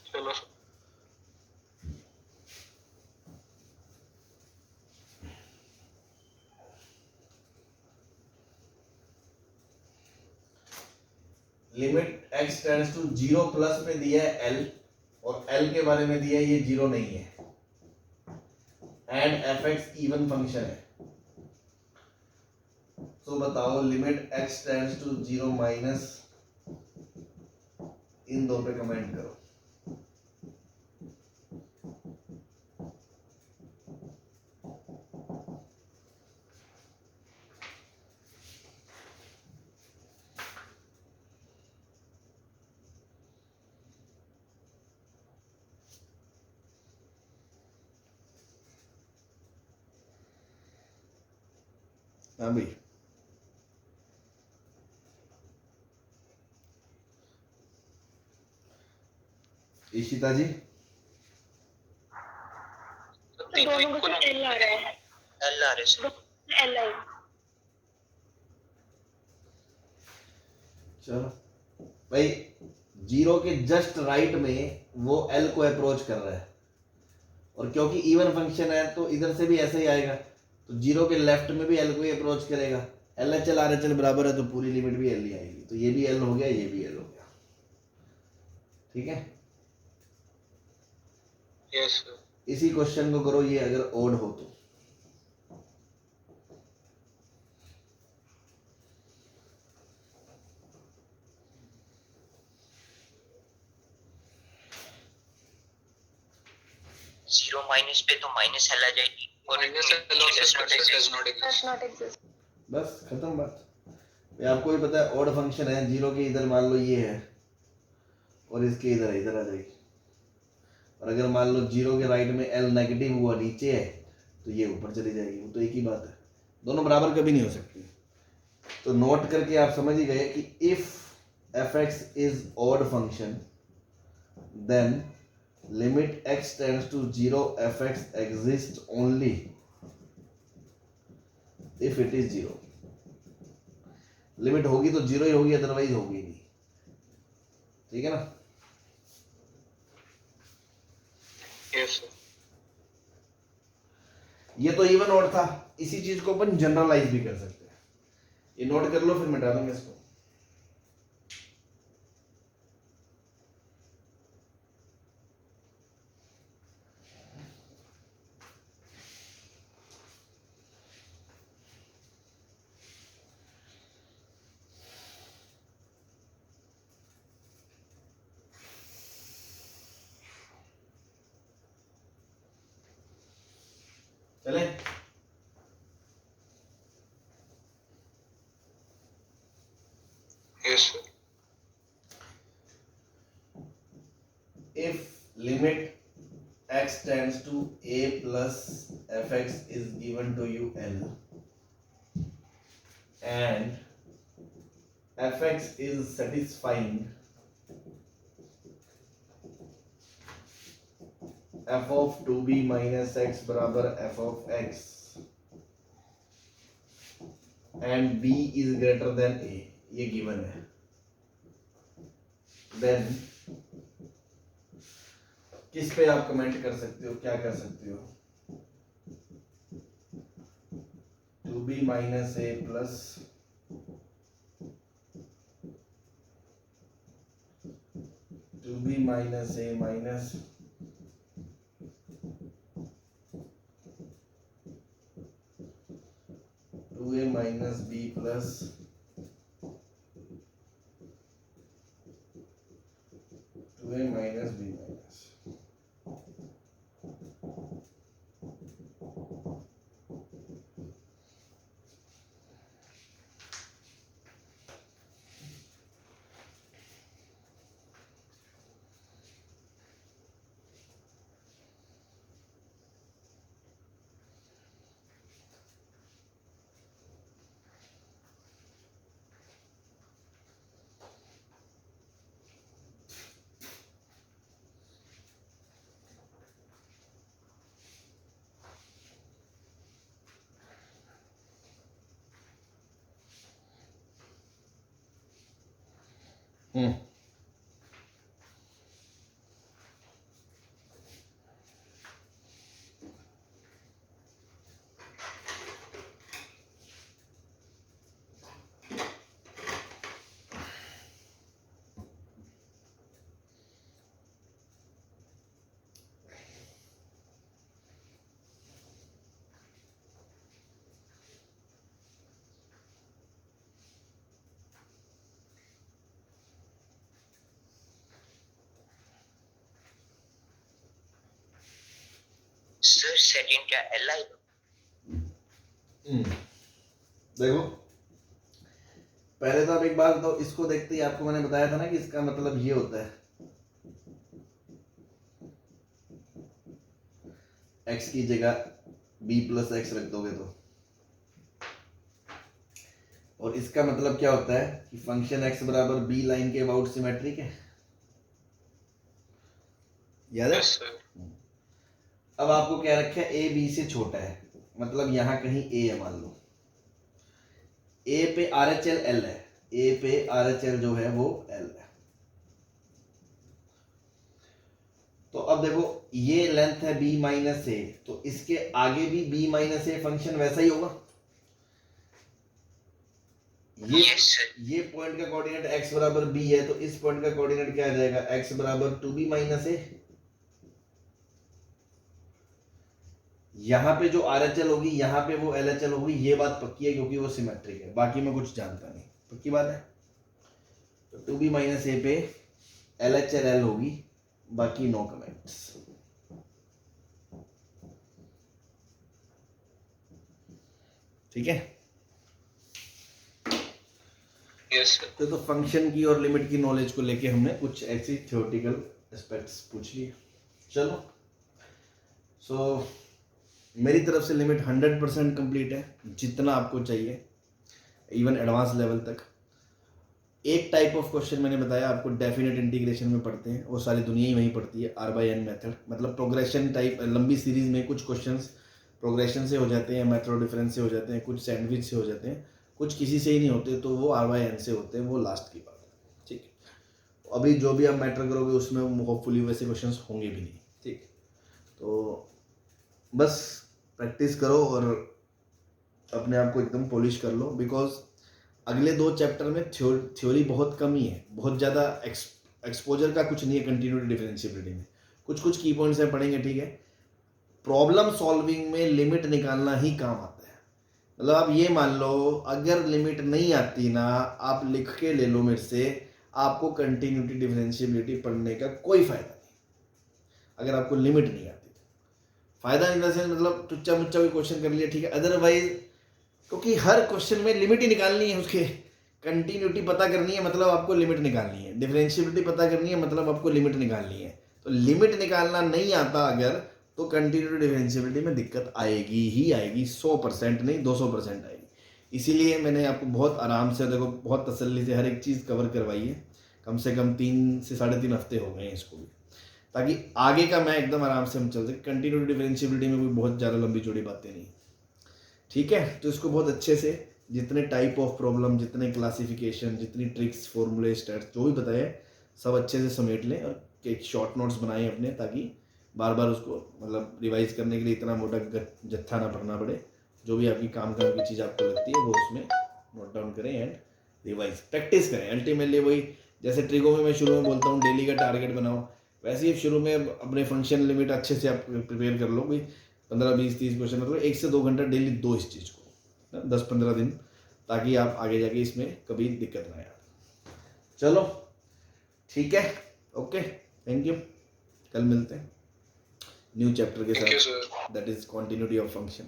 चलो sir. Limit x tends to 0 plus पे दिया है l, और l के बारे में दिया है ये 0 नहीं है, एंड fx इवन फंक्शन है। तो बताओ limit x tends to 0 minus, इन दो पे कमेंट करो। हाँ भाई, ईशिता जी। तो दोनों को एल आ रहा है, L आ रहे sir. L I. चलो भाई, 0 के जस्ट राइट में वो l को अप्रोच कर रहा है, और क्योंकि इवन फंक्शन है तो इधर से भी ऐसे ही आएगा, तो 0 के लेफ्ट में भी l को ही अप्रोच करेगा। L H L R H L बराबर है, तो पूरी लिमिट भी l ही आएगी। तो ये भी l हो गया, ये भी l हो गया। ठीक है, यस सर। इसी क्वेश्चन को करो ये अगर ओड हो तो। Zero minus पे तो minus L आ जाएगी और माइनस एल और does not does exist. Not does exist. Not exist. बस खत्म बात। भाई आपको भी पता है ओड फंक्शन है, 0 के इधर मान लो ये है, और इसके इधर इधर आ जाएगी। और अगर मान लो 0 के राइट में l नेगेटिव हुआ नीचे है, तो ये ऊपर चली जाएगी। वो तो एक ही बात है, दोनों बराबर कभी नहीं हो सकती। तो नोट करके आप समझ ही गए कि if fx is odd function, then limit x tends to 0 fx exist only if it is 0। Limit होगी तो 0 ही होगी, अदरवाइज होगी नहीं। ठीक है ना। Yes sir. ये तो इवन ऑड था, इसी चीज को अपन जनरलाइज भी कर सकते हैं। ये नोट कर लो, फिर मिटा देंगे इसको। चले, yes sir. if limit x tends to a plus fx is given to you l, and fx is satisfying f of 2b minus x बराबर f of x, and b is greater than a, ये given है, then किस पे आप comment कर सकते हो, क्या कर सकते हो? 2b minus a plus 2b minus a minus 2a minus b plus 2a minus b minus sir second क्या एल आई? देखो पहले तो आप एक बार तो इसको देखते ही आपको मैंने बताया था ना कि इसका मतलब ये होता है x की जगह b प्लस x रख दोगे तो, और इसका मतलब क्या होता है कि फंक्शन x बराबर b लाइन के अबाउट सिमेट्रिक है। याद है? Yes sir. अब आपको क्या रखा है, a b से छोटा है, मतलब यहां कहीं a है, मान लो a पे RHL L है, a पे RHL जो है वो L है। तो अब देखो ये लेंथ है b माइनस ए, तो इसके आगे भी b माइनस ए फंक्शन वैसा ही होगा। Yes sir. ये पॉइंट का कोऑर्डिनेट x बराबर b है, तो इस पॉइंट का कोऑर्डिनेट क्या आ जाएगा, x बराबर 2b माइनस ए। यहाँ पे जो RHL होगी यहाँ पे वो LHL होगी, ये बात पक्की है क्योंकि वो सिमेट्रिक है, बाकी मैं कुछ जानता नहीं, पक्की बात है। तो 2b माइनस ए पे LHL L होगी, बाकी नो कमेंट्स। ठीक है, यस सर। तो फंक्शन की और लिमिट की नॉलेज को लेके हमने कुछ ऐसी थ्योरेटिकल एस्पेक्ट्स पूछ लिए। चलो सो मेरी तरफ से लिमिट 100% कंप्लीट है, जितना आपको चाहिए इवन एडवांस लेवल तक। एक टाइप ऑफ क्वेश्चन मैंने बताया आपको डेफिनेट इंटीग्रेशन में पढ़ते हैं, वो सारी दुनिया ही वहीं पढ़ती है, R/N मेथड, मतलब प्रोग्रेशन टाइप लंबी सीरीज में कुछ क्वेश्चंस प्रोग्रेशन से हो जाते हैं, मेथड डिफरेंस से हो जाते हैं, कुछ सैंडविच से हो जाते हैं, कुछ किसी से ही नहीं होते, तो वो R/N से होते हैं, वो लास्ट की बात है। ठीक है, अभी जो भी आप मैटर करोगे उसमें होपफुली वैसे क्वेश्चंस होंगे भी नहीं। ठीक, तो बस प्रैक्टिस करो और अपने आप को एकदम पॉलिश कर लो, बिकॉज अगले 2 चैप्टर में थ्योरी बहुत कम ही है, बहुत ज़्यादा एक्सपोजर का कुछ नहीं है कंटिन्यूटी डिफरेंशिएबिलिटी में। कुछ की पॉइंट्स हैं पढ़ेंगे, ठीक है। प्रॉब्लम सॉल्विंग में लिमिट निकालना ही काम आता है। मतलब आप ये मान लो अगर लिमिट नहीं आती ना, आप लिख के ले लो मेरे से, आपको कंटिन्यूटी डिफरेंशिएबिलिटी पढ़ने का कोई फायदा नहीं अगर आपको लिमिट नहीं आती। फायदा इन द सेंस मतलब टुच्चा मुच्चा भी क्वेश्चन कर लिया, ठीक है, अदरवाइज क्योंकि हर क्वेश्चन में लिमिट ही निकालनी है, उसके कंटिन्यूटी पता करनी है मतलब आपको लिमिट निकालनी है, डिफरेंशिएबिलिटी पता करनी है मतलब आपको लिमिट निकालनी है। तो लिमिट निकालना नहीं आता अगर, तो कंटिन्यूटी डिफरेंशिएबिलिटी में दिक्कत आएगी ही आएगी, 100% नहीं 200% आएगी। इसीलिए मैंने आपको बहुत आराम से, देखो बहुत तसल्ली से हर एक चीज़ कवर करवाई है, कम से कम 3 से 3.5 हफ्ते हो गए हैं इसको भी, ताकि आगे का मैं एकदम आराम से हम चल सके। कंटिन्यूटी डिफरेंशिएबिलिटी में कोई बहुत ज़्यादा लंबी चौड़ी बातें नहीं, ठीक है। तो इसको बहुत अच्छे से जितने टाइप ऑफ प्रॉब्लम, जितने क्लासिफिकेशन, जितनी ट्रिक्स, फॉर्मूले, स्टेट्स जो भी बताए सब अच्छे से समेट लें और एक शॉर्ट नोट्स बनाएं अपने, ताकि बार बार उसको मतलब रिवाइज करने के लिए इतना मोटा जत्था ना पढ़ना पड़े। जो भी आपकी काम करने की चीज़ आपको लगती है वो उसमें नोट डाउन करें एंड रिवाइज प्रैक्टिस करें। अल्टीमेटली वही, जैसे ट्रिगो में मैं शुरू में बोलता हूँ डेली का टारगेट बनाओ, वैसे ही शुरू में अपने फंक्शन लिमिट अच्छे से आप प्रिपेयर कर लो, कोई 15, 20, 30 क्वेश्चन, मतलब 1 से 2 घंटा डेली दो इस चीज़ को, 10-15 दिन, ताकि आप आगे जाके इसमें कभी दिक्कत ना आए। चलो ठीक है, ओके, थैंक यू। कल मिलते हैं न्यू चैप्टर के थैंक यू साथ, sir. That is continuity of function.